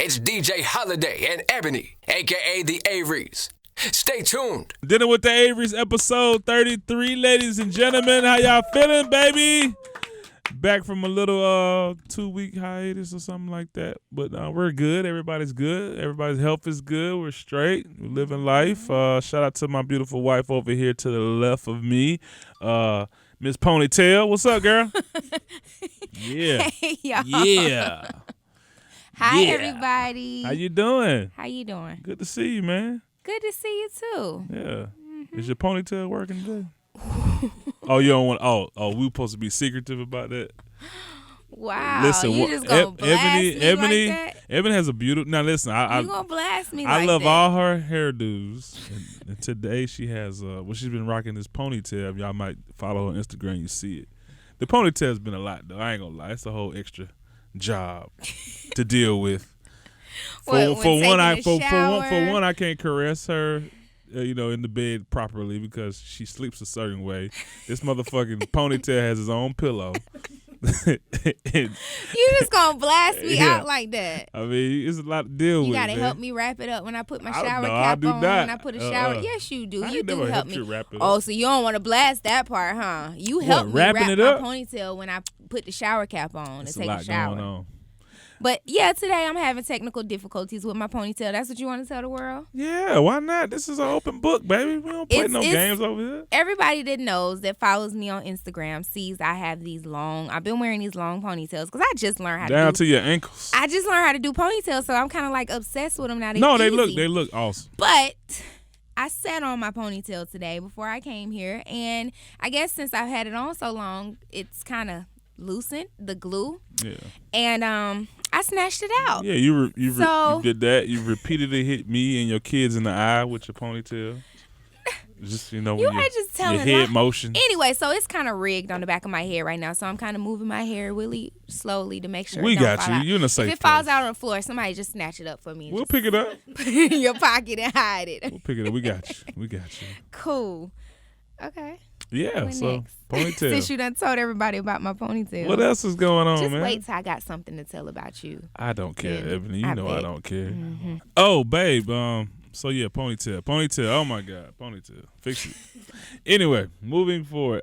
It's DJ Holiday and Ebony, a.k.a. the Averys. Stay tuned. Dinner with the Averys, episode 33, ladies and gentlemen. How y'all feeling, baby? Back from a little 2-week hiatus or something like that. But we're good. Everybody's good. Everybody's health is good. We're straight. We're living life. Shout out to my beautiful wife over here to the left of me, Miss Ponytail. What's up, girl? Yeah. Hey, y'all. Yeah. Hi, Yeah. everybody. How you doing? How you doing? Good to see you, man. Good to see you, too. Yeah. Mm-hmm. Is your ponytail working today? Oh, you don't want? Oh, we supposed to be secretive about that. Wow. Listen, you just gonna blast me Ebony, like that? Ebony has a beautiful. Now listen, You gonna blast me I like love that? all her hairdos, and today she has she's been rocking this ponytail. Y'all might follow her on Instagram, you see it. The ponytail's been a lot though. I ain't gonna lie, it's a whole extra job to deal with. For one, I can't caress her. In the bed properly because she sleeps a certain way. This motherfucking ponytail has his own pillow. You just gonna blast me out like that? I mean, it's a lot to deal with. You gotta man. help me wrap it up when I put my shower No, cap I do on. not. When I put a shower, yes, you do. I You ain't do never help helped me. you wrap it Oh, up. so you don't want to blast that part, huh? You help me wrapping wrap it my up? ponytail when I put the shower cap on It's to take a lot a shower. going on. But yeah, today I'm having technical difficulties with my ponytail. That's what you want to tell the world? Yeah, why not? This is an open book, baby. We don't play no games over here. Everybody that knows that follows me on Instagram sees I have these long. I've been wearing these long ponytails because I just learned how Down to to your ankles. I just learned how to do ponytails, so I'm kind of like obsessed with them now. No, they easy. look awesome. But I sat on my ponytail today before I came here, and I guess since I've had it on so long, it's kind of loosened the glue. Yeah. And I snatched it out. Yeah, you did that. You repeatedly hit me and your kids in the eye with your ponytail. Just You are just telling your head lies. motion. Anyway, so it's kind of rigged on the back of my head right now, so I'm kind of moving my hair really slowly to make sure We it don't got fall you. out. You're in a safe If it falls place. out on the floor, somebody just snatch it up for me and We'll just pick it up. put it in your pocket and hide it. We'll pick it up. We got you. We got you. Cool. Okay. Yeah, What so next? ponytail. Since you done told everybody about my ponytail. What else is going on, Just man? wait till I got something to tell about you. I don't care, Yeah, Ebony. You I know I bet. don't care. Mm-hmm. Oh, babe. So yeah, ponytail. Oh my God, ponytail. Fix it. Anyway, moving forward.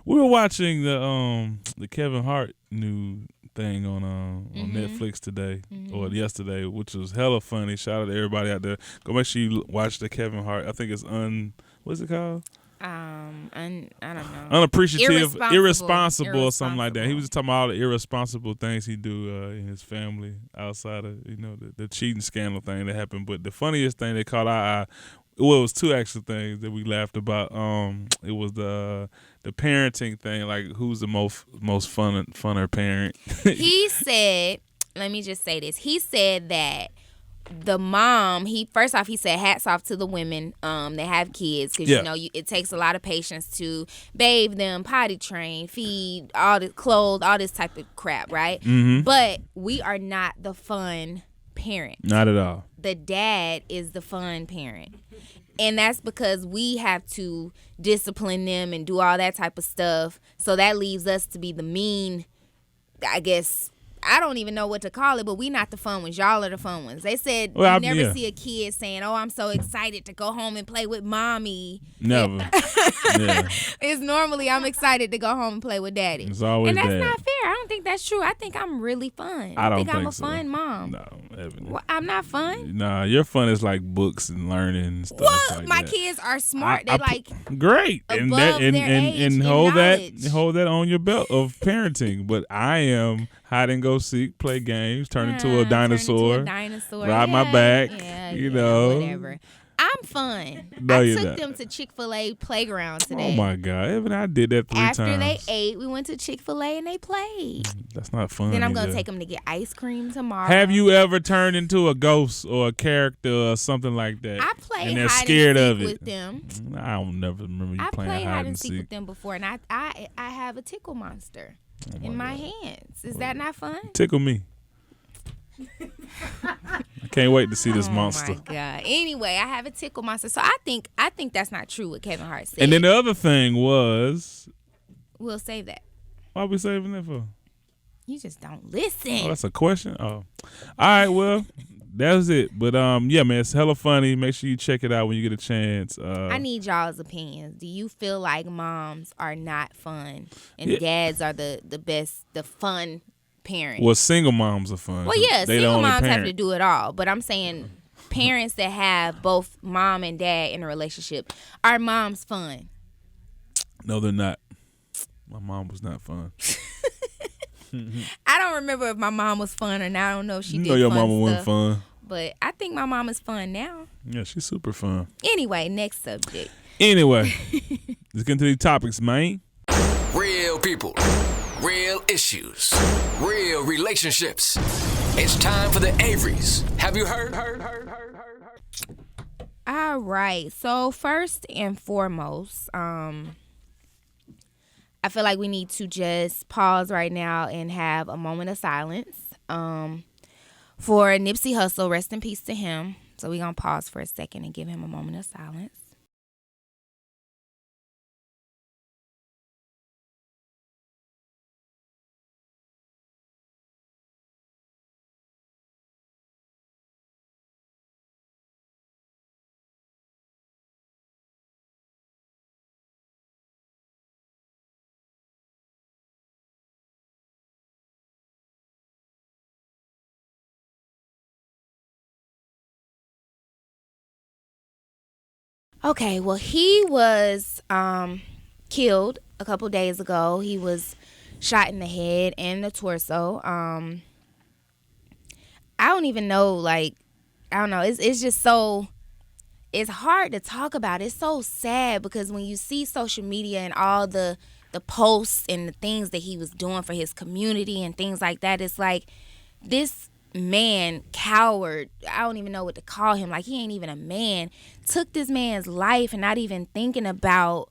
We were watching the Kevin Hart new thing on Netflix today or yesterday, which was hella funny. Shout out to everybody out there. Go make sure you watch the Kevin Hart. I think it's what's it called? I don't know. Unappreciative, Irresponsible. irresponsible, or something like that. He was just talking about all the irresponsible things he do in his family outside of the cheating scandal thing that happened. But the funniest thing that caught our eye, well, it was two actual things that we laughed about. It was the parenting thing, like who's the most funner parent. He said, let me just say this. He said that the mom, first off, he said hats off to the women that have kids because, it takes a lot of patience to bathe them, potty train, feed, all the clothes, all this type of crap, right? Mm-hmm. But we are not the fun parent. Not at all. The dad is the fun parent. And that's because we have to discipline them and do all that type of stuff. So that leaves us to be the mean, I guess, I don't even know what to call it, but we not the fun ones. Y'all are the fun ones. They said you never see a kid saying, "Oh, I'm so excited to go home and play with mommy." Never. Yeah. It's normally I'm excited to go home and play with daddy. It's always and that's dad. not fair. I don't think that's true. I think I'm really fun. I don't think I'm a so. fun mom. No, Ebony. Well, I'm not fun. Nah, your fun is like books and learning and stuff What? like My that. kids are smart. They great, and above that their age and and hold knowledge. that on your belt of parenting. But I am hide and go seek, play games, turn into a dinosaur, ride my back, whatever. I'm fun. No, I you're took not. them to Chick-fil-A playground today. Oh my God, Evan, I did that 3 After times. they ate, we went to Chick-fil-A and they played. That's not fun. Then I'm gonna either. take them to get ice cream tomorrow. Have you ever turned into a ghost or a character or something like that? I played and they're hide scared and of seek it. with them. I don't never remember you I playing played hide and seek with them before, and I have a tickle monster in my hands. Is that not fun? Tickle me. I can't wait to see this monster. Oh my God. Anyway, I have a tickle monster. So I think that's not true what Kevin Hart said. And then the other thing was, we'll save that. why are we saving that for? You just don't listen. Oh, that's a question? Oh. All right, well, that's it. But yeah, man, it's hella funny. Make sure you check it out when you get a chance. I need y'all's opinions. Do you feel like moms are not fun and dads are the best, the fun parents? Well, single moms are fun. Well, yeah, single moms parent. have to do it all. But I'm saying parents that have both mom and dad in a relationship, are moms fun? No, they're not. My mom was not fun. I don't remember if my mom was fun or not. I don't know if she did your fun mama stuff, wasn't fun. But I think my mom is fun now. Yeah, she's super fun. Anyway, next subject. Anyway, let's get into these topics, man. Real people, real issues, real relationships. It's time for the Averys. Have you heard? All right. So first and foremost, I feel like we need to just pause right now and have a moment of silence for Nipsey Hussle. Rest in peace to him. So we're going to pause for a second and give him a moment of silence. Okay, well, he was killed a couple days ago. He was shot in the head and the torso. I don't even know, like, I don't know. It's just so, it's hard to talk about. It's so sad because when you see social media and all the posts and the things that he was doing for his community and things like that, it's like this man, coward, I don't even know what to call him, like he ain't even a man, took this man's life and not even thinking about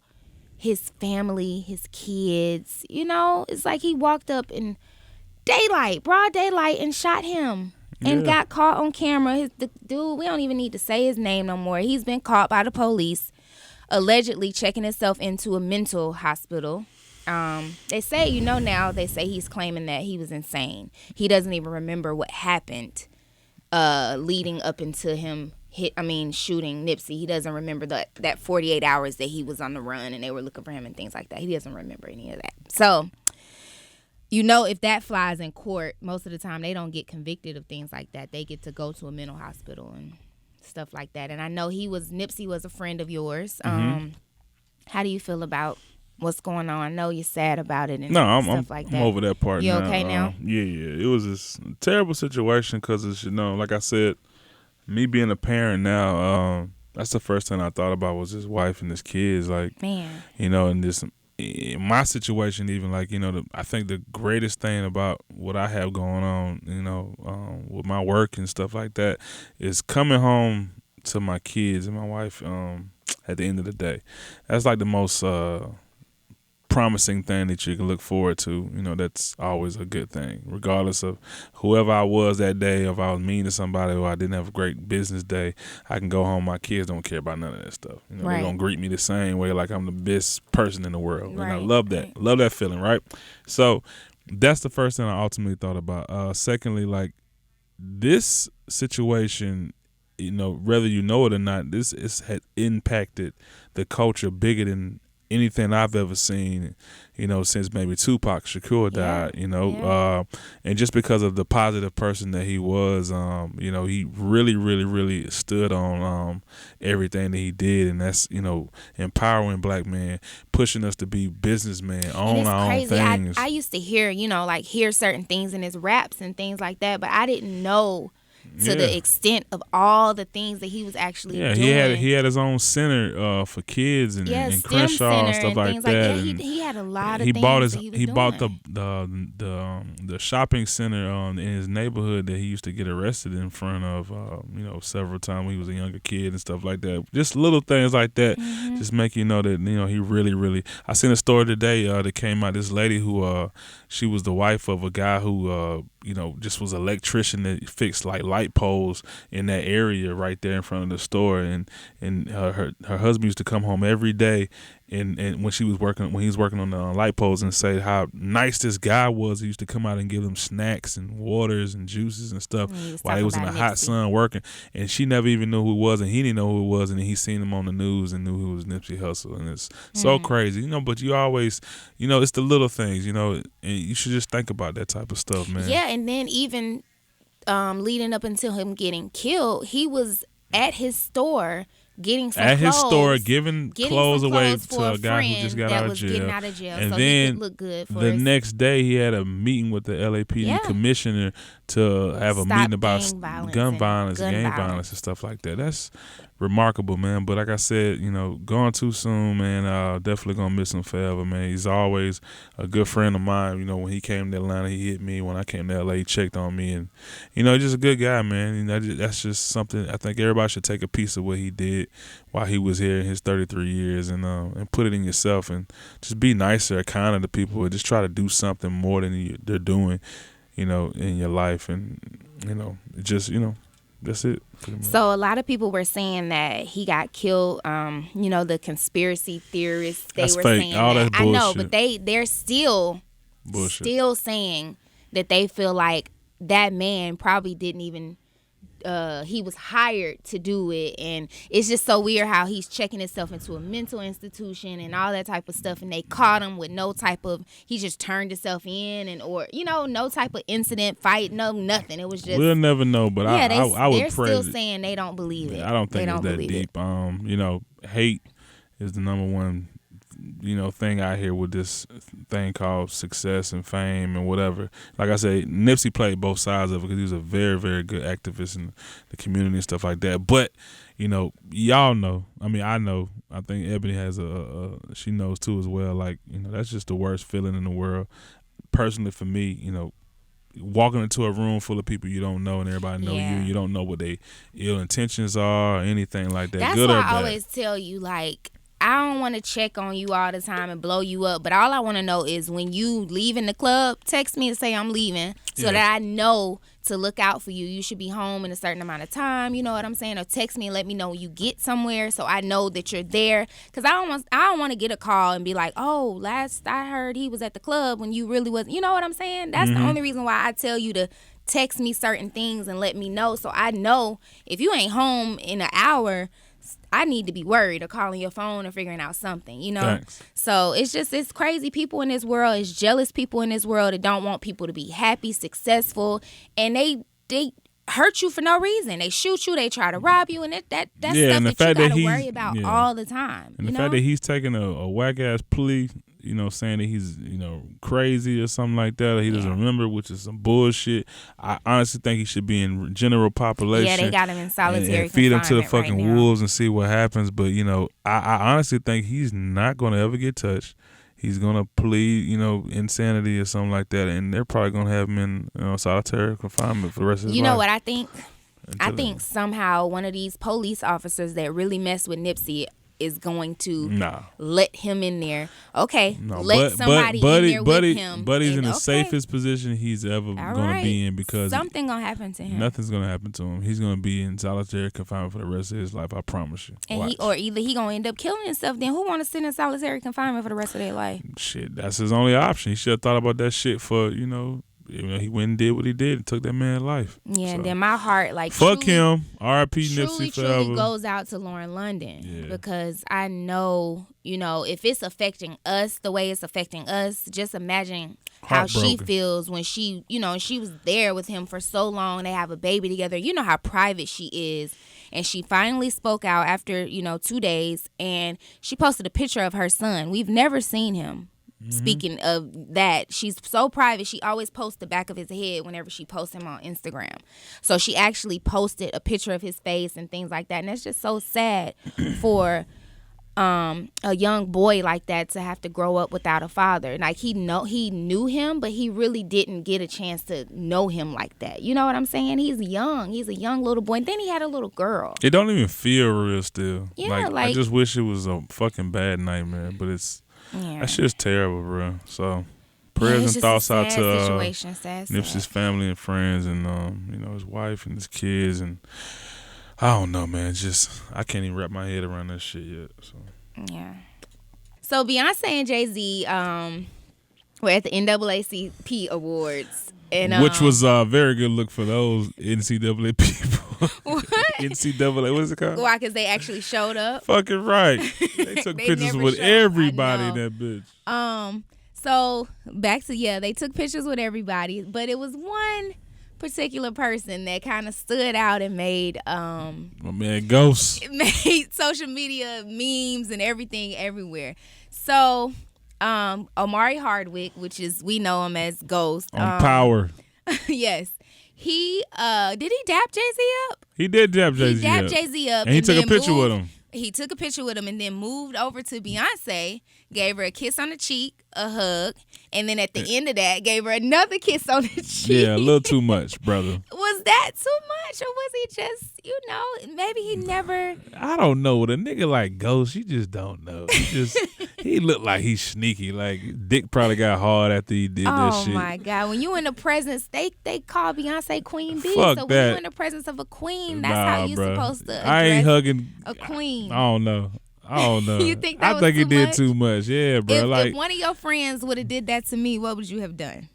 his family, his kids. You know, it's like he walked up in daylight, broad daylight, and shot him and got caught on camera. The dude, we don't even need to say his name no more. He's been caught by the police, allegedly checking himself into a mental hospital. They say, you know, now they say he's claiming that he was insane. He doesn't even remember what happened leading up into him shooting Nipsey. He doesn't remember that 48 hours that he was on the run and they were looking for him and things like that. He doesn't remember any of that. So, you know, if that flies in court, most of the time they don't get convicted of things like that. They get to go to a mental hospital and stuff like that. And I know Nipsey was a friend of yours. How do you feel about what's going on? I know you're sad about it and stuff like that. I'm over that part you now. You okay now? Yeah. It was this terrible situation because it's, you know, like I said, me being a parent now, that's the first thing I thought about was his wife and his kids. Like, man, you know, and this, in my situation, even like, you know, I think the greatest thing about what I have going on, you know, with my work and stuff like that is coming home to my kids and my wife at the end of the day. That's like the most promising thing that you can look forward to. You know, that's always a good thing, regardless of whoever I was that day. If I was mean to somebody or I didn't have a great business day, I can go home. My kids don't care about none of that stuff. You know, They're gonna greet me the same way, like I'm the best person in the world. And I love that. Love that feeling, right? So that's the first thing I ultimately thought about. Secondly, like this situation, you know, whether you know it or not, this had impacted the culture bigger than anything I've ever seen, you know, since maybe Tupac Shakur died, you know, and just because of the positive person that he was, you know, he really stood on everything that he did, and that's, you know, empowering black men, pushing us to be businessmen, own our own things. I used to hear, you know, like hear certain things in his raps and things like that, but I didn't know to the extent of all the things that he was actually doing. He had his own center for kids and Crenshaw and stuff like that. He had a lot of things that he was doing. Bought the shopping center in his neighborhood that he used to get arrested in front of, you know, several times when he was a younger kid and stuff like that. Just little things like that just make you know that, you know, he really. I seen a story today that came out. This lady who she was the wife of a guy who you know, just was an electrician that fixed like light poles in that area right there in front of the store, and her husband used to come home every day and when he was working on the light poles, and say how nice this guy was. He used to come out and give them snacks and waters and juices and stuff while he was in the hot sun working. And she never even knew who he was, and he didn't know who he was, and then he seen him on the news and knew who was Nipsey Hussle. And it's so crazy, you know. But you always, you know, it's the little things, you know, and you should just think about that type of stuff, man. Yeah, and then even leading up until him getting killed, he was at his store getting some at clothes, his store, giving clothes away to a guy who just got out of jail. And so then he could look good for the next day, he had a meeting with the LAPD commissioner to have a meeting about gun violence, gang violence, and stuff like that. That's remarkable, man. But like I said, you know, gone too soon, man. Definitely gonna miss him forever, man. He's always a good friend of mine. You know, when he came to Atlanta, he hit me. When I came to LA, he checked on me, and you know, just a good guy, man. You know, that's just something I think everybody should take a piece of what he did while he was here in his 33 years, and put it in yourself, and just be nicer, kinder to people, and just try to do something more than they're doing, you know, in your life, and you know, just, you know. That's it. So a lot of people were saying that he got killed. You know, the conspiracy theorists, that's were fake. Saying all that. I know, but they're still saying that they feel like that man probably didn't even. He was hired to do it, and it's just so weird how he's checking himself into a mental institution and all that type of stuff, and they caught him with no type of, he just turned himself in, and or you know, no type of incident, fight, no nothing. It was just, we'll never know, but yeah, I would they're pray still saying they don't believe it. I don't think it's that deep. You know, hate is the number one, you know, thing out here with this thing called success and fame and whatever. Like I say, Nipsey played both sides of it because he was a very, very good activist in the community and stuff like that. But, you know, y'all know. I mean, I know. I think Ebony has she knows too as well. Like, you know, that's just the worst feeling in the world. Personally, for me, you know, walking into a room full of people you don't know and everybody know you don't know what their ill intentions are or anything like that. That's good why or bad. I always tell you, like, I don't want to check on you all the time and blow you up, but all I want to know is when you leave in the club, text me and say I'm leaving so that I know to look out for you. You should be home in a certain amount of time, you know what I'm saying? Or text me and let me know when you get somewhere so I know that you're there. Because I don't want to get a call and be like, oh, last I heard he was at the club when you really wasn't. You know what I'm saying? That's the only reason why I tell you to text me certain things and let me know so I know if you ain't home in an hour, I need to be worried or calling your phone or figuring out something, you know? Thanks. So it's crazy people in this world. It's jealous people in this world that don't want people to be happy, successful, and they hurt you for no reason. They shoot you, they try to rob you, and that's stuff that you gotta worry about all the time. And the fact that he's taking a whack-ass plea, you know, saying that he's, you know, crazy or something like that, or he doesn't remember, which is some bullshit. I honestly think he should be in general population. Yeah, they got him in solitary and feed him to the confinement fucking right wolves and see what happens. But, you know, I honestly think he's not going to ever get touched. He's going to plead, you know, insanity or something like that, and they're probably going to have him in, you know, solitary confinement for the rest of his life. You know what I think? I think somehow one of these police officers that really mess with Nipsey is going to let him in there. Okay, let somebody in there with him. Buddy's in the safest position he's ever going to be in because something going to happen to him. Nothing's going to happen to him. He's going to be in solitary confinement for the rest of his life. I promise you. And either he going to end up killing himself. Then who want to sit in solitary confinement for the rest of their life? Shit, that's his only option. He should have thought about that shit for, you know, he went and did what he did and took that man's life. Yeah, and then my heart, like, fuck him. R.I.P. Nipsey forever. Truly goes out to Lauren London because I know, you know, if it's affecting us the way it's affecting us, just imagine how she feels when she, you know, she was there with him for so long. They have a baby together. You know how private she is. And she finally spoke out after, you know, 2 days, and she posted a picture of her son. We've never seen him. Speaking of that, she's so private. She always posts the back of his head whenever she posts him on Instagram. So she actually posted a picture of his face and things like that. And that's just so sad for a young boy like that to have to grow up without a father. Like he knew him, but he really didn't get a chance to know him like that. You know what I'm saying? He's young. He's a young little boy. And then he had a little girl. It don't even feel real still. Yeah, like I just wish it was a fucking bad nightmare, but it's. Yeah. That shit's terrible, bro. So prayers and thoughts out to Nipsey's family and friends, and you know, his wife and his kids, and I don't know, man. Just I can't even wrap my head around that shit yet. So yeah. So Beyonce and Jay-Z were at the NAACP Awards. And, which was a very good look for those NCAA people. What? NCAA, what is it called? Why? Because they actually showed up. Fucking right. They took They pictures never with showed- everybody I in know. that bitch. So back to they took pictures with everybody, but it was one particular person that kind of stood out and made My man Ghost. made social media memes and everything everywhere. So Omari Hardwick, which is we know him as Ghost On Power. yes, he did he dap Jay-Z up? He did dap Jay-Z He dapped up. Jay-Z up, And he took a then picture with moved- him. He took a picture with him and then moved over to Beyonce, gave her a kiss on the cheek, a hug, and then at the end of that, gave her another kiss on the cheek. Yeah, a little too much, brother. Was that too much, or was he just, maybe he never? I don't know. With a nigga like Ghost, you just don't know. He looked like he's sneaky. Like Dick probably got hard after he did that Oh shit. my God! When you in the presence, they call Beyonce Queen Bee. Fuck so when that. you in the presence of a queen, that's Nah, how you bruh. supposed to I ain't address hugging a queen. I don't know. You think that I was think he too did much? too much. Yeah, bro. If one of your friends would have did that to me, what would you have done?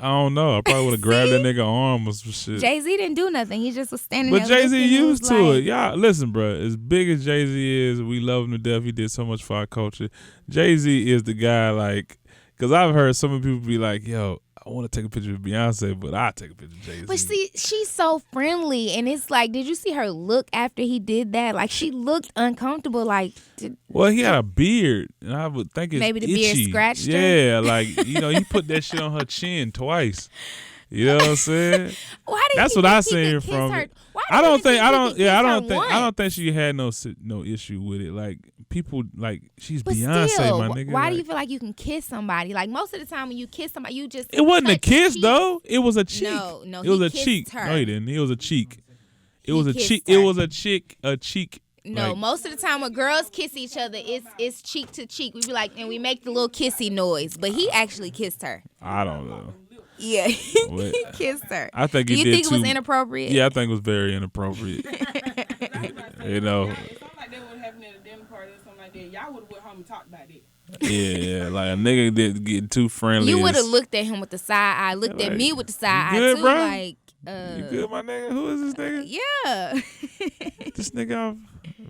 I don't know. I probably would have grabbed that nigga arm or some shit. Jay-Z didn't do nothing. He just was standing But there. Jay-Z looking and used was to like, it. Y'all, listen, bro. As big as Jay-Z is, we love him to death. He did so much for our culture. Jay-Z is the guy, like, because I've heard some people be like, yo, I want to take a picture of Beyonce, but I take a picture of Jay-Z. But see, she's so friendly, and it's like, did you see her look after he did that? Like, she looked uncomfortable. Like, Well, he had a beard, and I would think it's Maybe the beard itchy. scratched her? Yeah, like, he put that shit on her chin twice. You know what I'm saying? why did That's he what I think he seen could kiss from her? it. Why I did don't he think he I could don't kiss yeah I her don't think I once? don't think she had no issue with it. Like people like she's But Beyonce, still, my nigga. why like, do you feel like you can kiss somebody? Like, most of the time when you kiss somebody, you just It wasn't a touch kiss cheek. though. It was a cheek. No, it was he a kissed cheek. her. No, he didn't. It was a cheek. It He was a kissed cheek. her. It was a cheek. No, like, most of the time when girls kiss each other, it's cheek to cheek. We be like, and we make the little kissy noise. But he actually kissed her. I don't know. Yeah, What? he kissed her. I think Do he you did think it was too- inappropriate? Yeah, I think it was very inappropriate. You know. Something like that would happen at a dinner party or something like that. Y'all would have went home and talked about it. Yeah, like a nigga did getting too friendly. You would have is- looked at him with the side eye, looked at Like, me with the side you good, eye too, bro? like, You good, my nigga? Who is this nigga? yeah. This nigga off.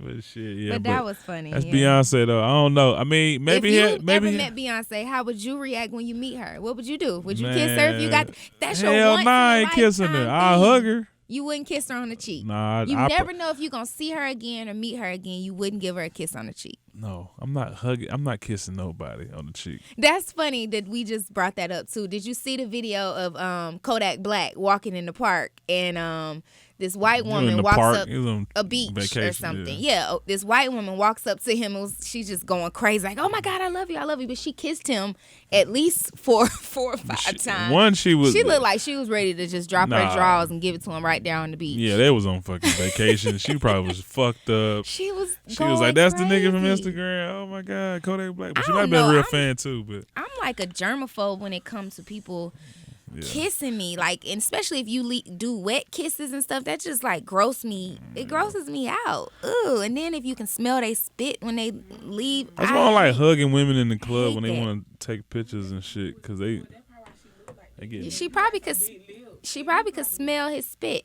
But shit, yeah. but that was funny. That's yeah. Beyonce though. I don't know. I mean, maybe if you maybe ever met Beyonce, how would you react when you meet her? What would you do? Would you kiss her if you got? That's your Hell once nah, I in a ain't kissing her. lifetime I'll thing. hug her. You wouldn't kiss her on the cheek. Nah, You I never know if you're gonna see her again or meet her again. You wouldn't give her a kiss on the cheek. No, I'm not hugging. I'm not kissing nobody on the cheek. That's funny that we just brought that up too. Did you see the video of Kodak Black walking in the park and this white in woman the walks park. up He was on a beach or vacation, something? Yeah, this white woman walks up to him and she's just going crazy like, "Oh my God, I love you," but she kissed him at least four or five times. One, she was. She looked like she was ready to just drop her Nah. drawers and give it to him right there on the beach. Yeah, they was on fucking vacation. She probably was fucked up. She was. She was like, "That's the nigga from crazy. Instagram." Oh my God, Kodak Black. But I she might have don't been a know. real fan too. But I'm like a germaphobe when it comes to people kissing me, like, and especially if you do wet kisses and stuff. That just like gross me. It grosses me out. Ooh, and then if you can smell they spit when they leave. that's why I don't like hugging women in the club hate when they that. want to take pictures and shit because they get. She probably could smell his spit.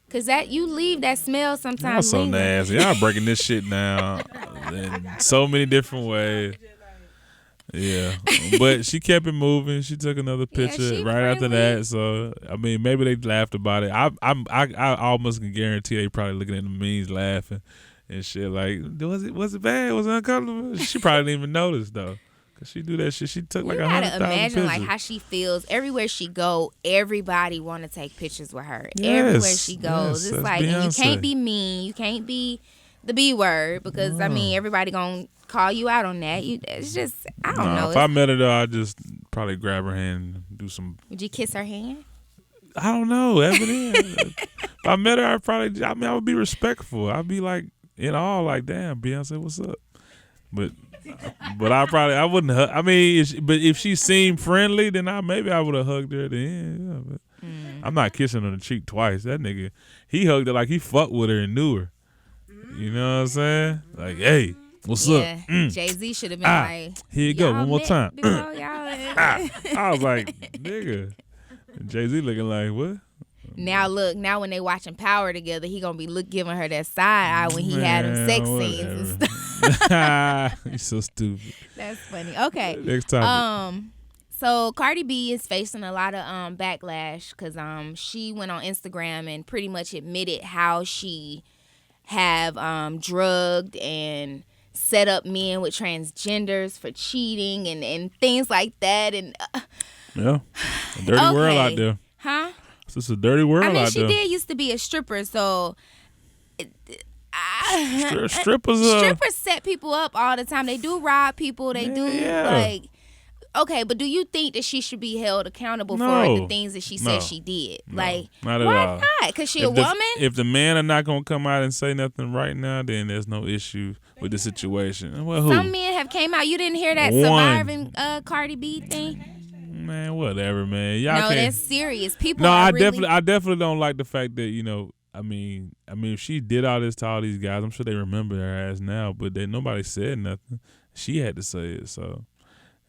Cause that you leave that smell Y'all sometimes. so lingering. nasty. Y'all breaking this shit down in so many different ways. Yeah, but she kept it moving. She took another picture she right after friendly. that. So I mean, maybe they laughed about it. I almost can guarantee they probably looking at the memes laughing and shit. Like, was it bad? Was it uncomfortable? She probably didn't even notice though, cause she do that shit. She took like You 100,000 gotta imagine pictures. like how she feels everywhere she go. Everybody want to take pictures with her. Yes, Everywhere she goes, yes, it's that's like, and you Beyonce. can't be mean. You can't be the B word because I mean everybody gonna call you out on that. It's just I don't know. If I met her though, I'd just probably grab her hand and do some. Would you kiss her hand? I don't know, Evan. If I met her, I would be respectful. I'd be like in awe, like, damn, Beyonce, what's up? But I wouldn't hug. I mean, but if she seemed friendly, then maybe I would have hugged her at the end. Yeah, but I'm not kissing her on the cheek twice. That nigga, he hugged her like he fucked with her and knew her. You know what I'm saying? Like, hey, What's Yeah, up? Jay-Z should have been like, Here you go, y'all one more met time. before y'all. I was like, nigga. Jay-Z looking like, what? Now look, now when they watching Power together, he gonna be giving her that side eye when he had them sex scenes and stuff. He's so stupid. That's funny. Okay. Next topic. So Cardi B is facing a lot of backlash because she went on Instagram and pretty much admitted how she have drugged and set up men with transgenders for cheating and things like that. And Yeah. A dirty world out there. Huh? It's just a dirty world I mean, out she there. did used to be a stripper, so Strippers set people up all the time. They do rob people. They do like. Okay, but do you think that she should be held accountable for the things that she said she did? No, like, not at why all. not? Because she a woman? If the men are not going to come out and say nothing right now, then there's no issue with the situation. Well, who? Some men have came out. You didn't hear that One. surviving Cardi B thing? Man, whatever, man. Y'all No, can't. that's serious. People No, are I really... definitely don't like the fact that, I mean, if she did all this to all these guys, I'm sure they remember her ass now, but nobody said nothing. She had to say it, so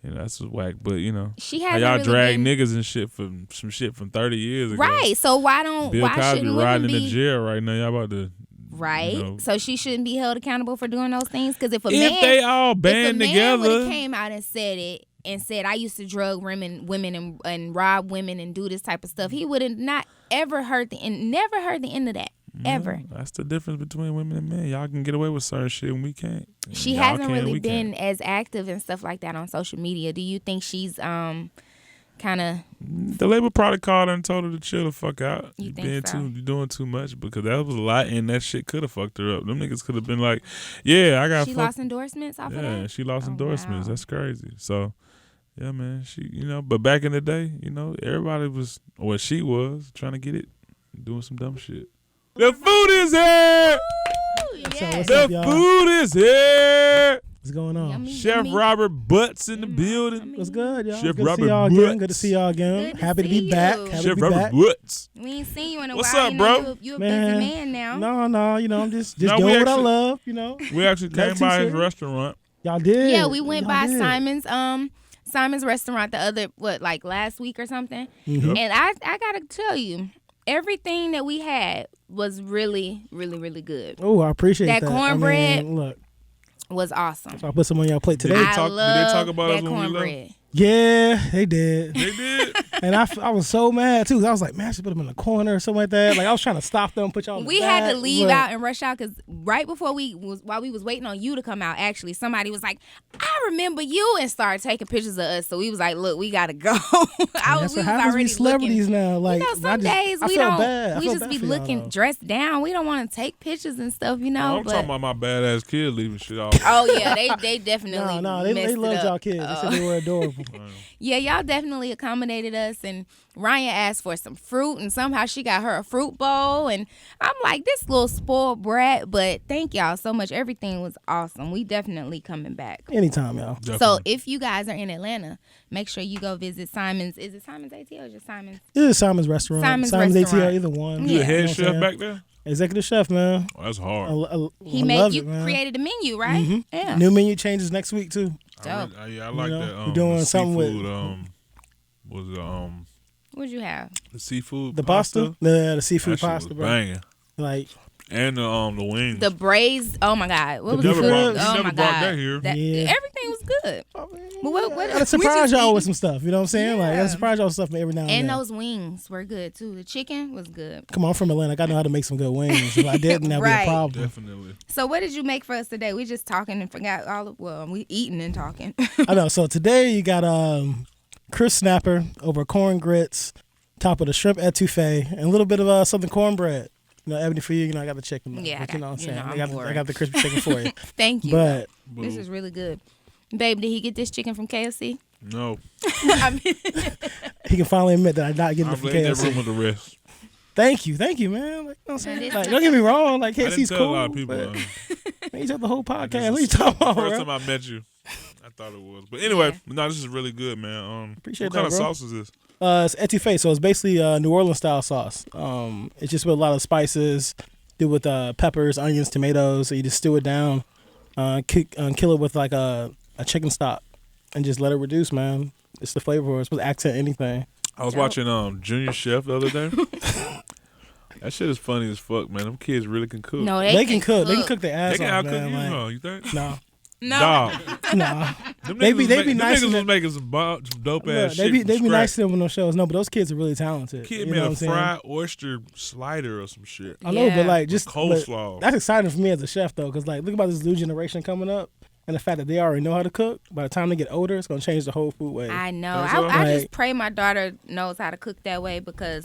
that's just whack. But she how hasn't y'all really drag been... niggas and shit from some shit from 30 years ago. Right. So why Cosby shouldn't women riding be in the jail right now? Y'all about to right? So she shouldn't be held accountable for doing those things because if they all band together, would have came out and said it. And said I used to drug women and rob women and do this type of stuff, he would have not ever heard never heard the end of that ever. That's the difference between women and men. Y'all can get away with certain shit and we can't. She hasn't really been as active and stuff like that on social media. Do you think she's kind of? The label probably called her and told her to chill the fuck out. You think so? You're doing too much because that was a lot and that shit could have fucked her up. Them niggas could have been like, yeah, I got. She lost endorsements off of that. Yeah, she lost endorsements. Wow. That's crazy. So. Yeah, man. She, but back in the day, everybody was, or she was, trying to get it, doing some dumb shit. The food is here. Yes. The food is here. What's going on? Yummy, Chef yummy. Robert Butts in the building. What's good, y'all? Chef good Robert to see y'all Butts. again. Good to see y'all again. Good to Happy to see be back. you. Happy to Chef be Robert back. Butts. We ain't seen you in a What's while. up, bro? You a busy man now. No, I'm just No, doing we what I actually- love, We actually came Nothing by his serious. restaurant. Y'all did. Yeah, we went Y'all by did. Simon's restaurant the other last week or something. Mhm. And I gotta tell you, everything that we had was really, really, really good. Oh, I appreciate that. That cornbread- I mean, look, Was awesome. so I put some on y'all plate Did today. they I talk love about that us when we left? cornbread. Yeah, they did. They did. And I was so mad too. 'Cause I was like, man, I should put them in the corner or something like that. Like I was trying to stop them, put y'all. In We the had to back, leave but- out and rush out because right before while we was waiting on you to come out, actually, somebody was like, "I remember you," and started taking pictures of us. So we was like, "Look, we gotta go." That's what happens with celebrities now. Like some days I we felt don't. bad. I We felt just bad be for y'all, looking though. dressed down. We don't want to take pictures and stuff, I'm but talking about my badass kid leaving shit off. oh yeah, they definitely No, they messed it loved up. y'all kids. They said they were adorable. Yeah, y'all definitely accommodated us. And Ryan asked for some fruit, and somehow she got her a fruit bowl. And I'm like, this little spoiled brat. But thank y'all so much. Everything was awesome. We definitely coming back. Anytime, y'all. So if you guys are in Atlanta, make sure you go visit Simon's. Is it Simon's ATL or just Simon's? This is Simon's restaurant. Simon's ATL, restaurant. either one. You Yeah. the head know what I'm chef saying? back there? Executive chef, man. Oh, that's hard. He I made love you it, man. created a menu, right? Mhm. Yeah. New menu changes next week too. Dope. I like know, that. we're doing the something with- seafood, was it What'd you have? the seafood The pasta, the seafood That shit pasta, was bro. banging. Like And the wings. The braised. Oh my God. What The was beef the food? ribs. Oh You my never brought God. that here. Yeah. Everything was good. But what I gotta surprise y'all with some stuff. You know what I'm saying? Like I Yeah. gotta surprise y'all with stuff every now and And then. those wings were good too. The chicken was good. Come on, I'm from Atlanta. I gotta know how to make some good wings. If I didn't, that'd be Right. a problem. Definitely. So what did you make for us today? We just talking and forgot all of, well, we eating and talking. I know. So today you got crisp snapper over corn grits, top of the shrimp etouffee, and a little bit of something cornbread. You know, Ebony, for you, I got the chicken. though. Yeah, But you know what I'm saying. I'm for I it. got the crispy chicken for you. Thank you. But This is really good. Babe, did he get this chicken from KFC? No. I mean, he can finally admit that I'm not getting it I'm from letting that room KFC. with the rest. Thank you, man. Like, you know what I'm Now, saying? this Like, time- don't get me wrong. Like, I didn't KFC's tell cool. a lot of people. But, man, you took the whole podcast. this What is you talking about, First bro? time I met you, I thought it was. But anyway, no, this is really good, man. Appreciate what kind that, of bro. sauce is this? It's etouffee, so it's basically New Orleans style sauce. It's just with a lot of spices, do with peppers, onions, tomatoes. So you just stew it down. Kill it with like a chicken stock, and just let it reduce, man. It's the flavor. It's supposed to accent anything. I was watching Junior Chef the other day. That shit is funny as fuck, man. Them kids really can cook. No, They can cook. They can cook their ass They can off, outcook man. you, Like, huh? You think? no, No. Dog. nah. Them They niggas be was nice Them to niggas was making some dope ass They shit. be from nice scratch. to them on those shows. No, but those kids are really talented. Kid You made know what a I'm saying? fried oyster slider or some shit. I know, Yeah. but like just Coleslaw. but that's exciting for me as a chef though, because like look about this new generation coming up, and the fact that they already know how to cook. By the time they get older, it's gonna change the whole food wave. I know. That's all? I Like- just pray my daughter knows how to cook that way because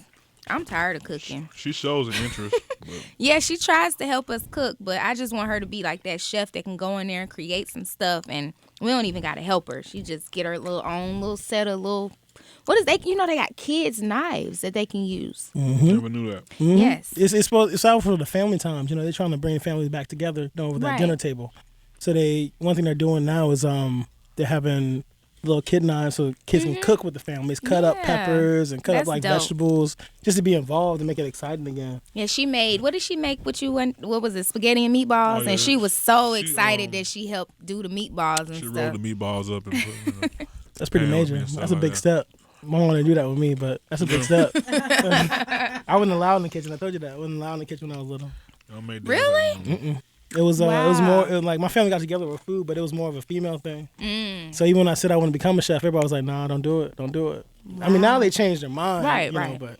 I'm tired of cooking. She shows an interest. But Yeah, she tries to help us cook, but I just want her to be like that chef that can go in there and create some stuff, and we don't even got to help her. She just get her own little set of what is they? You know they got kids' knives that they can use. never knew that. Mhm. Yes. It's out for the family times. You know, they're trying to bring families back together over that Right. dinner table. So one thing they're doing now is they're having little kid knives so kids can cook with the families, cut up Yeah. peppers and cut up That's like dope. vegetables, just to be involved and make it exciting again. Yeah, she made. What did she make with you? What was it? Spaghetti and meatballs, Oh, yeah. and she was so She, excited that she helped do the meatballs and She stuff. rolled the meatballs up and put That's pretty Pan with me major. and stuff That's a like big that. step. My mom didn't do that with me, but that's a big step. I wasn't allowed in the kitchen. I told you that. I wasn't allowed in the kitchen when I was little. Don't make that. Really? It was Wow. like my family got together with food, but it was more of a female thing. Mm. So even when I said I want to become a chef, everybody was like, "Nah, don't do it, don't do it." I mean, now they changed their mind, Right, you know, right. but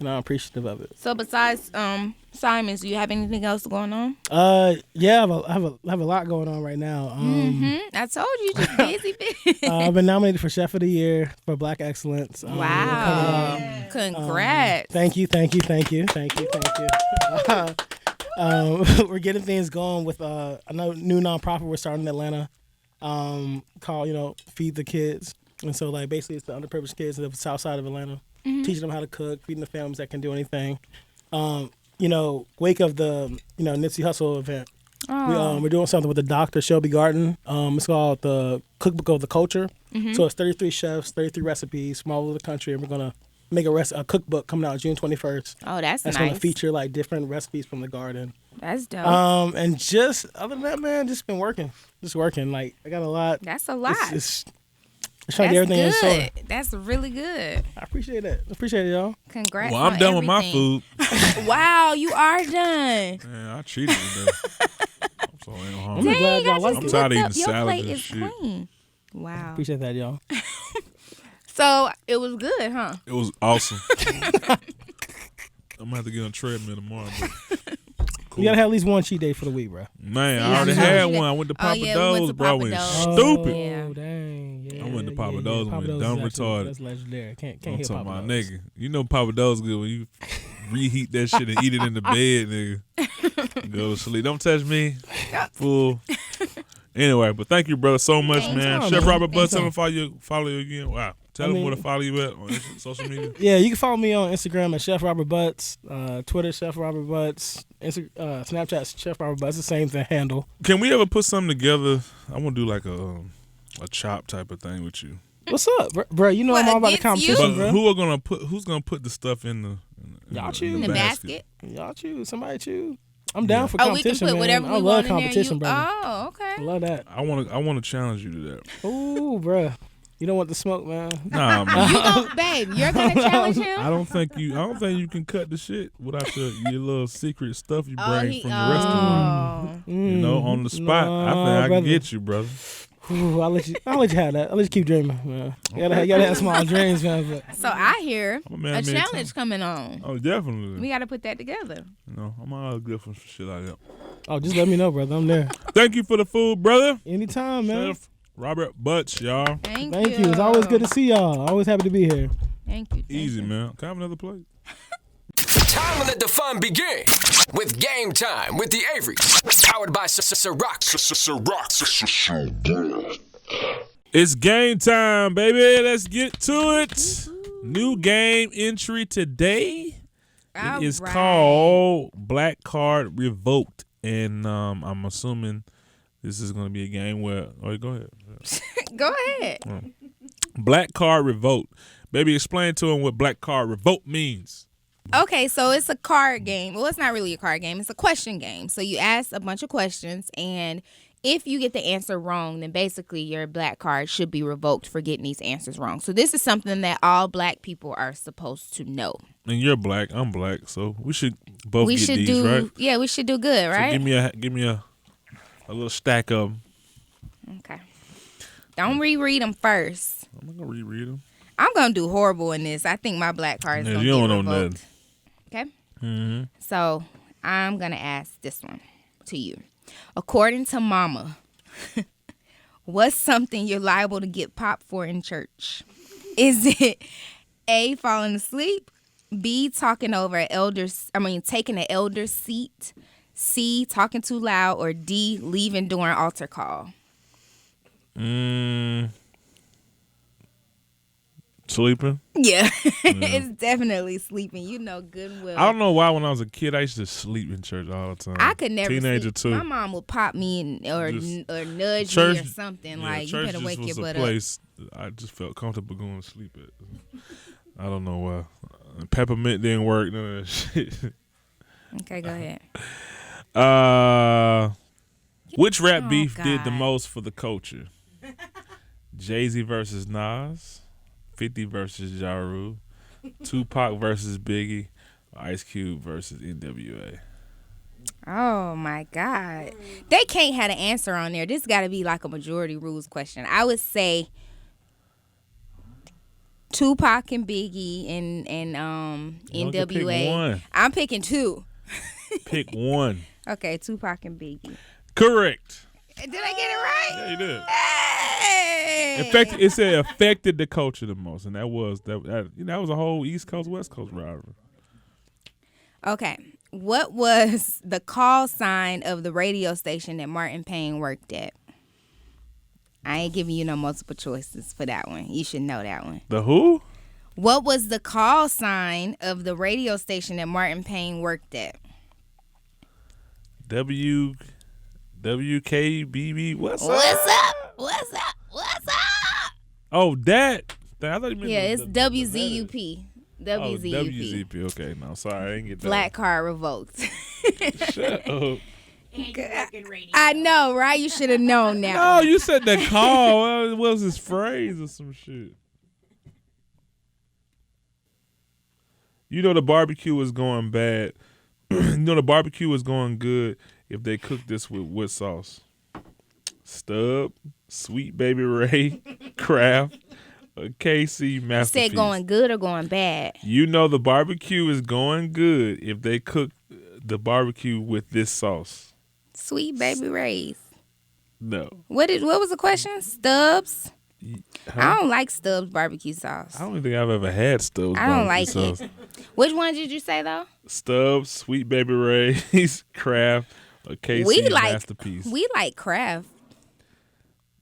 I'm appreciative of it. So besides Simon's, do you have anything else going on? Yeah, I have a lot going on right now. I told you, just busy. I've been nominated for Chef of the Year for Black Excellence. Wow! Congrats. Thank you. We're getting things going with a new nonprofit we're starting in Atlanta called, Feed the Kids. And so, like, basically it's the underprivileged kids of the south side of Atlanta, teaching them how to cook, feeding the families that can do anything. Wake of the, Nipsey Hussle event. We're doing something with the Dr. Shelby Garden. It's called the Cookbook of the Culture. So it's 33 chefs, 33 recipes from all over the country, and we're going to make a cookbook coming out June 21st. Oh, that's That's nice. going to feature like different recipes from the garden. That's dope. And just other than that, man, just been working. Just working. Like I got a lot. That's a lot. It's trying to get everything in store. good. That's really good. I appreciate it. Appreciate it, y'all. Congrats. Well, I'm on done with my everything. food. Wow, you are done. Man, I cheated today. I'm so damn hungry. I'm glad y'all like I'm it. tired of Looked up. eating Your salads plate and is shit. clean. Wow. Appreciate that, y'all. So it was good, huh? It was awesome. I'm gonna have to get on a treadmill tomorrow. But cool. You gotta have at least one cheat day for the week, bro. Man, See, I already I'm had sure. one. I went to Papa yeah, we went Do's, to bro. I Papa went Do's. stupid. Yeah. Oh, dang. Yeah, I went to Papa Do's and Papa went Do's dumb is actually- retarded. That's legendary. Can't I'm hit talking Papa about Do's. nigga. You know Papa Do's good when you reheat that shit and eat it in the bed, nigga. Go to sleep. Don't touch me. Fool. Anyway, but thank you, brother, so much, man. Anytime, Chef man. Robert Butts, tell Anytime. him follow you again. Wow. Tell them where to follow you at on social media. Yeah, you can follow me on Instagram at Chef Robert Butts, Twitter Chef Robert Butts, Snapchat Chef Robert Butts. The same thing handle. Can we ever put something together? I want to do like a chop type of thing with you. What's up, bro? You know What, I'm all about the against you? competition, But bro. who's gonna put the stuff in the Y'all choose. In the basket. Y'all choose. Somebody choose. I'm down for Oh, we competition, can put whatever man. we I love want in there. competition, brother. Oh, I okay. love that. I want to challenge you to that. Ooh, bro. You don't want the smoke, man. Nah, man. You go, babe. You're gonna challenge him. I don't think you can cut the shit without your little secret stuff you Oh, bring from your restaurant. You know, on the spot. I think I can brother. get you, brother. Ooh, I'll let you have that. I'll let you keep dreaming, man. You gotta have small dreams, man. But So I hear I'm a man a made challenge time. coming on. Oh, definitely. We got to put that together. You know, I'm all good for shit like that. oh, just let me know, brother. I'm there. Thank you for the food, brother. Anytime, man. Chef Robert Butts, y'all. Thank Thank you. It's always good to see y'all. Always happy to be here. Thank you. Easy, man. Can I have another plate? Time to let the fun begin with Game Time with the Averys. Powered by Ciroc. It's game time, baby. Let's get to it. New game entry today. It is called Black Card Revoked. And I'm assuming this is going to be a game where... Oh, go ahead. Go ahead. Black Card Revoked. Baby, explain to him what Black Card Revoked means. Okay, so it's a card game. Well, it's not really a card game. It's a question game. So you ask a bunch of questions, and if you get the answer wrong, then basically your black card should be revoked for getting these answers wrong. So this is something that all black people are supposed to know. And you're black, I'm black, so we should both get these, do, right? Yeah, we should do good, right? So give me a little stack of them. Okay. Don't reread them first. I'm not gonna reread them. I'm gonna do horrible in this. I think my black card is Yeah, gonna you get don't know revoked. nothing. Okay. Mm-hmm. So I'm gonna ask this one to you. According to Mama, what's something you're liable to get popped for in church? Is it A, falling asleep, B, taking an elder's seat, C, talking too loud, or D, leaving during altar call? Sleeping? Yeah, it's definitely sleeping. You know good and well. I don't know why when I was a kid I used to sleep in church all the time. I could never Teenager sleep. too. My mom would pop me or nudge Church- me or something. Yeah, Like, you church better just wake was your a butt up. place I just felt comfortable going to sleep at. I don't know why. Peppermint didn't work. None of that shit. Okay, go ahead. Which rap Oh, beef did the God. most for the culture? Jay-Z versus Nas, 50 versus Ja Rule, Tupac versus Biggie, Ice Cube versus NWA. Oh my God, they can't have an answer on there. This got to be like a majority rules question. I would say Tupac and Biggie and You only can pick NWA. one. I'm picking two. Pick one. Okay, Tupac and Biggie. Correct. Did I get it right? Yeah, you did. Hey! In fact, it said affected the culture the most, and that was a whole East Coast West Coast rivalry. Okay, what was the call sign of the radio station that Martin Payne worked at? I ain't giving you no multiple choices for that one. You should know that one. The who? What was the call sign of the radio station that Martin Payne worked at? WKBB. What's up? What's up? What's up? Oh, that. I thought you meant Yeah, it's WZUP. Oh, WZUP. WZP. Okay, no, sorry, I didn't get that. Black card revoked. Shut up. I know, right? You should have known that. No, you said the call. It was his phrase or some shit. You know the barbecue was going bad. You know the barbecue was going good if they cooked this with what sauce? Stub, Sweet Baby Ray, Kraft, or KC You Masterpiece. said going good or going bad? You know the barbecue is going good if they cook the barbecue with this sauce. Sweet Baby Ray's. No. What was the question? Stubbs? Huh? I don't like Stubbs barbecue sauce. I don't think I've ever had Stubbs. I don't barbecue like sauce. it. Which one did you say though? Stubbs, Sweet Baby Ray's, Kraft, or KC Masterpiece. We like Kraft.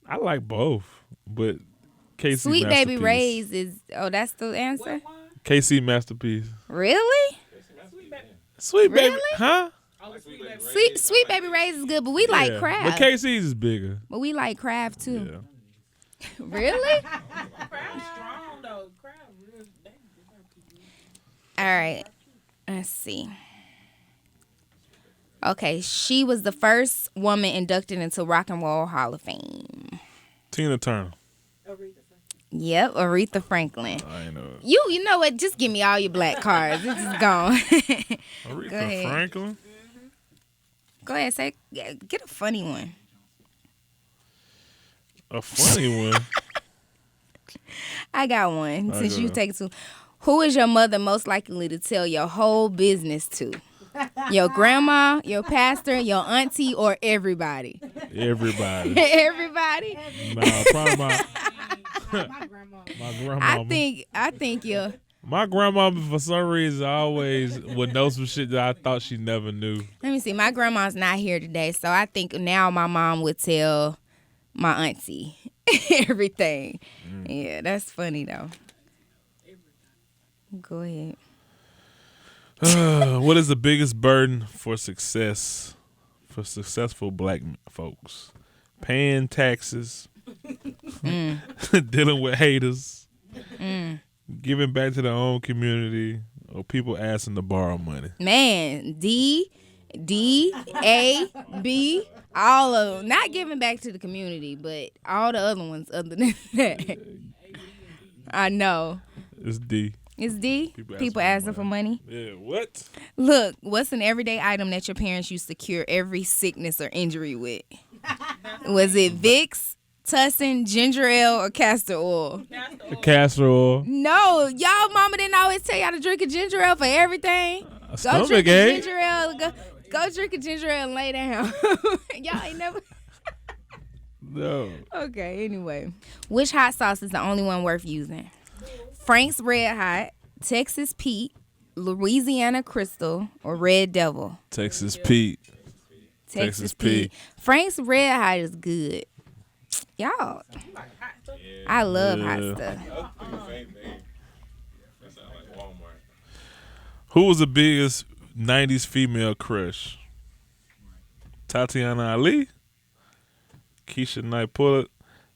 I like both, but KC Sweet Masterpiece. Baby Ray's is. Oh, that's the answer. KC Masterpiece. Really? Sweet Baby, Really? huh? Sweet Baby Ray's is good, but we like Yeah, Kraft. but KC's is bigger. But we like Kraft too. Yeah. Really? Crowd strong though. Crowd real. All right. Let's see. Okay, she was the first woman inducted into Rock and Roll Hall of Fame. Tina Turner. Yep, Aretha Franklin. I ain't know it. You know what? Just give me all your black cards. This is gone. Aretha Go ahead. Franklin. Go ahead, say get a funny one. A funny one. I got one I since go. you take it to. Who is your mother most likely to tell your whole business to? Your grandma, your pastor, your auntie, or everybody? Everybody. Everybody. Nah, probably my grandma. I think your My grandma, for some reason, always would know some shit that I thought she never knew. let me see. My grandma's not here today, so I think now my mom would tell my auntie everything. Yeah, that's funny though. Go ahead. What is the biggest burden for successful black folks? Paying taxes, dealing with haters, giving back to their own community, or people asking to borrow money. Man, D D, A, B, all of them. Not giving back to the community, but all the other ones other than that. I know. It's D. It's D? People asking for money. Yeah, what? Look, what's an everyday item that your parents used to cure every sickness or injury with? Was it Vicks, Tussin, ginger ale, or castor oil? Castor oil. No, y'all mama didn't always tell y'all to drink a ginger ale for everything. Go drink a ginger ale. Go drink a ginger ale and lay down. Y'all ain't never. No. Okay, anyway. Which hot sauce is the only one worth using? Frank's Red Hot, Texas Pete, Louisiana Crystal, or Red Devil? Texas Pete. Texas Pete. Frank's Red Hot is good. Y'all. I love hot stuff. Who was the biggest 90s female crush? Tatiana Ali, Keisha Knight Pullett,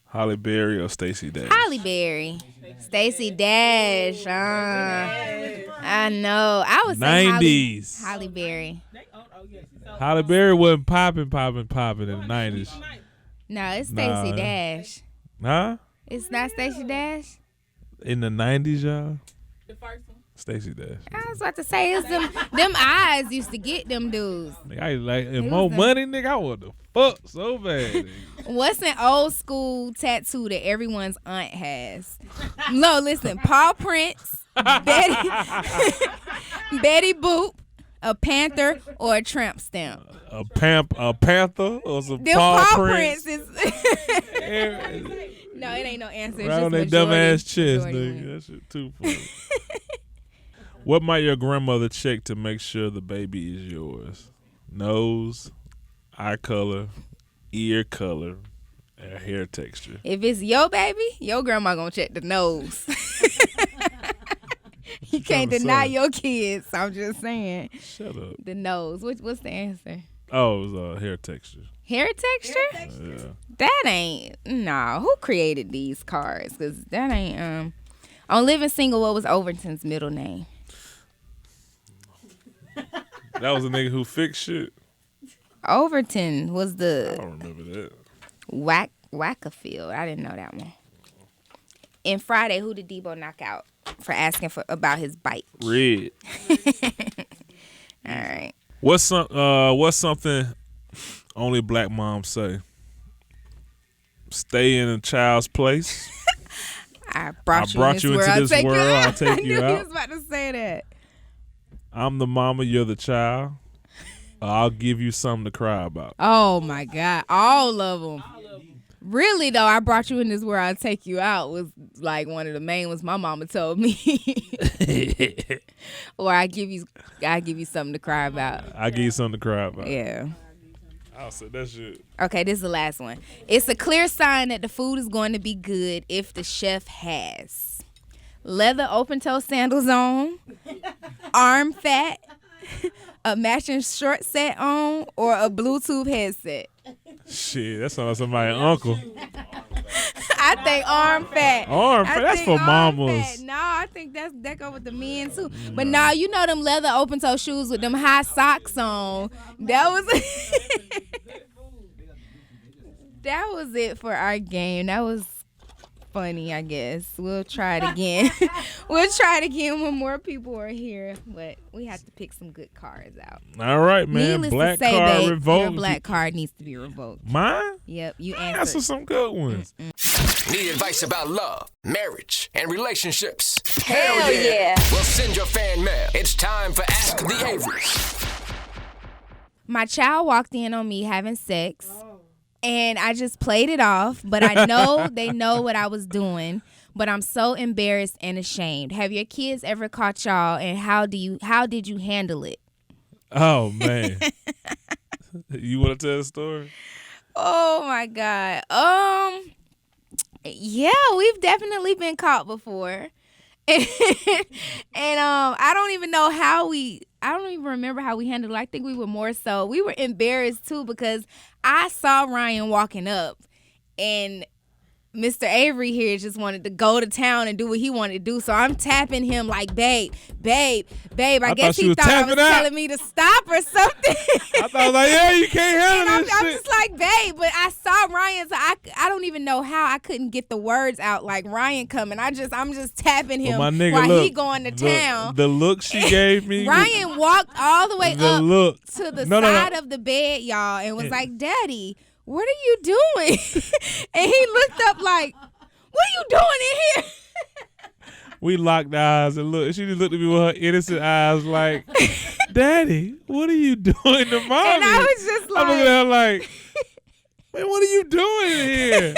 Halle Berry, or Stacey Dash? Halle Berry. Stacey Dash. I know. I was 90s. Halle Berry. Halle Berry wasn't popping in the 90s. No, it's Stacey Dash. Huh? It's not Stacey Dash? In the 90s, y'all? The first one. Stacey Dash. I was about to say, it's them eyes used to get them dudes. Nigga, I like and more money, nigga. I want to fuck so bad. Nigga. What's an old school tattoo that everyone's aunt has? No, listen. Paw prints, Betty Boop, a panther, or a tramp stamp. A panther or some Them paw prints prints. No, it ain't no answer. It's Right on just that dumb ass majority chest, nigga. win. That shit too funny. What might your grandmother check to make sure the baby is yours? Nose, eye color, ear color, and hair texture. If it's your baby, your grandma gonna check the nose. You can't deny your kids. I'm just saying. Shut up. The nose. What's the answer? Oh, it was hair texture. Hair texture? Yeah. That ain't. No. Who created these cards? Because that ain't. On Living Single, what was Overton's middle name? That was a nigga who fixed shit. Overton was I the don't remember that. Wackerfield. I didn't know that one. And Friday, who did Debo knock out for asking about his bike? Red. All right. What's something only black moms say? Stay in a child's place. I brought you into this world. I'll take you out. I knew he was about to say that. I'm the mama, you're the child. I'll give you something to cry about. Oh my God, all of them. Really though, I brought you in this world. I'll take you out was like one of the main ones my mama told me. Or I give you something to cry about. I give you something to cry about. Yeah. I'll say that shit. Okay, this is the last one. It's a clear sign that the food is going to be good if the chef has leather open-toe sandals on, arm fat, a matching short set on, or a Bluetooth headset. Shit, that sounds like somebody's uncle. I think arm fat. Arm fat, that's for mamas. Fat. No, I think that go with the men too. But no, you know them leather open toe shoes with them high socks on. That was that was it for our game. That was funny, I guess. We'll try it again. We'll try it again when more people are here. But we have to pick some good cards out. All right, man. Needless Black to say, card babe, revoked. your black card needs to be revoked. Mine? Yep, you I answered. answered some good ones. Need advice about love, marriage, and relationships? Hell yeah. Well, send your fan mail. It's time for Ask the Averys. My child walked in on me having sex, and I just played it off, but I know they know what I was doing, but I'm so embarrassed and ashamed. Have your kids ever caught y'all, and how did you handle it? Oh, man. You want to tell the story? Oh, my God. Yeah, we've definitely been caught before. And I don't even remember how we handled it. I think we were embarrassed too, because I saw Ryan walking up and Mr. Avery here just wanted to go to town and do what he wanted to do. So I'm tapping him like, babe. I guess he thought I was telling me to stop or something. I thought like, yeah, you can't handle this I'm shit. just like, babe, but I saw Ryan, so I don't even know how I couldn't get the words out like Ryan coming. I'm just tapping him my nigga, while look, he going to town. The look she gave me. Ryan walked all the way up to the side No. of the bed, y'all, and was like, Daddy, what are you doing? And he looked up like, what are you doing in here? We locked eyes and look. She just looked at me with her innocent eyes like, Daddy, what are you doing to mommy? And I was just like, I'm looking at her like, man, what are you doing here?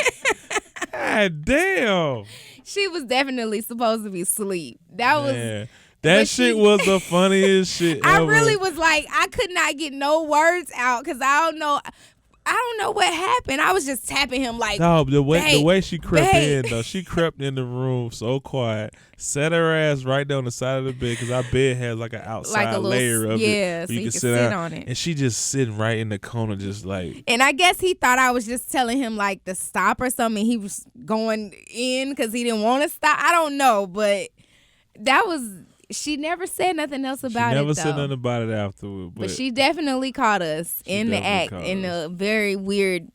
God damn. She was definitely supposed to be asleep. That shit was the funniest shit I ever. really was like, I could not get no words out because I don't know what happened. I was just tapping him like, no, the way she crept babe. in though, she crept in the room so quiet, sat her ass right down the side of the bed because our bed has like an outside like a little, layer of yeah, it. so you can sit on it. And she just sitting right in the corner, just like. And I guess he thought I was just telling him like to stop or something. He was going in because he didn't want to stop. I don't know, but that was. She never said nothing else about it. She never though. said nothing about it afterward. But she definitely caught us in the act in a very weird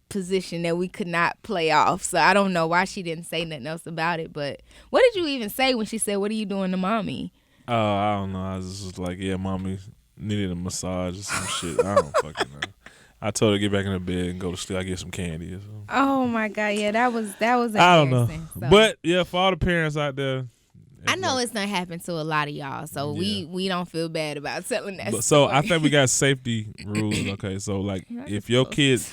position that we could not play off. So I don't know why she didn't say nothing else about it. But what did you even say when she said, "What are you doing to mommy?" Oh, I don't know. I was just like, yeah, mommy needed a massage or some shit. I don't fucking know. I told her to get back in the bed and go to sleep. I get some candy or something. Oh my God, yeah, that was. I don't know, so. but yeah, for all the parents out there. I know it's not happened to a lot of y'all, so we don't feel bad about telling that. So story. I think we got safety rules. Okay, so like if your kids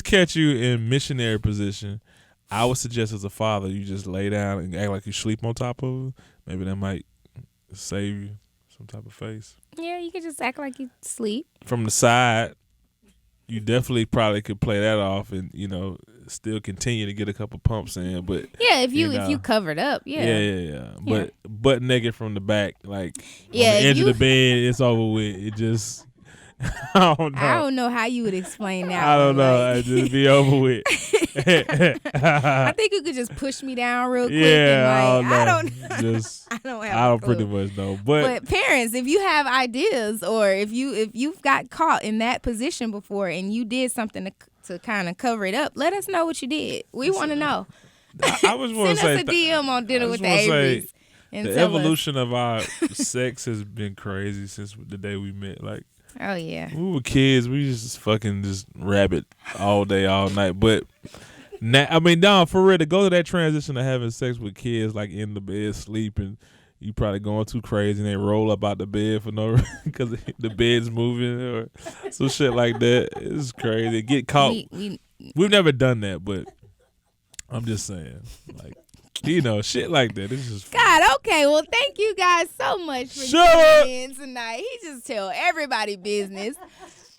catch you in missionary position, I would suggest as a father you just lay down and act like you sleep on top of them. Maybe that might save you some type of face. Yeah, you could just act like you sleep. From the side, you definitely probably could play that off and still continue to get a couple pumps in, but if you covered up, yeah. But butt naked from the back, like on the Yeah, edge of the bed, it's over with. It just I don't know. I don't know how you would explain that. I don't know. Like, It just be over with. I think you could just push me down real quick. Yeah, and I don't know. Just I don't have. I don't a clue. pretty much know, but parents, if you have ideas or if you've got caught in that position before and you did something to kind of cover it up, let us know what you did. We want to know. I was want to Send say us a DM on Dinner with the wanna say Averys. And the tell us. evolution of our sex has been crazy since the day we met. Like Oh yeah. when we were kids, we just fucking just rabbit all day, all night. But now, I mean, no, for real, to go to that transition of having sex with kids, like in the bed, sleeping, you probably going too crazy and they roll up out the bed for no reason because the bed's moving or some shit like that. It's crazy. Get caught. We've never done that, but I'm just saying, like, shit like that. It's just God, okay. Well, thank you guys so much for Shut up. tuning in tonight. He just tell everybody business.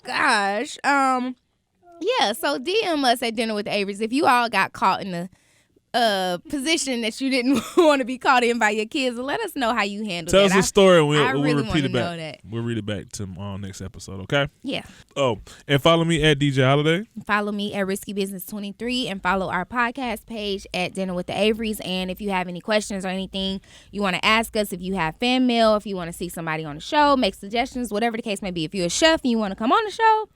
Gosh. Yeah, so DM us at Dinner with the Averys if you all got caught in the position that you didn't want to be caught in by your kids. Let us know how you handle Tell that. us a story and we'll really repeat it wanna know back. that. We'll read it back tomorrow next episode, okay? Yeah. Oh, and follow me at DJ Holiday. Follow me at Risky Business 23 and follow our podcast page at Dinner with the Averys. And if you have any questions or anything you want to ask us, if you have fan mail, if you want to see somebody on the show, make suggestions, whatever the case may be. If you're a chef and you want to come on the show,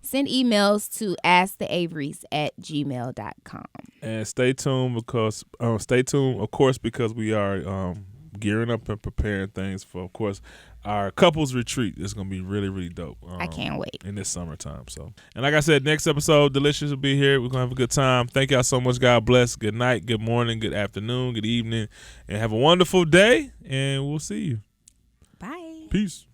send emails to asktheaverys@gmail.com. And stay tuned, of course, because we are gearing up and preparing things for, of course, our couples retreat. It's going to be really, really dope. I can't wait. In this summertime. So, and like I said, next episode, Delicious will be here. We're going to have a good time. Thank y'all so much. God bless. Good night, good morning, good afternoon, good evening, and have a wonderful day, and we'll see you. Bye. Peace.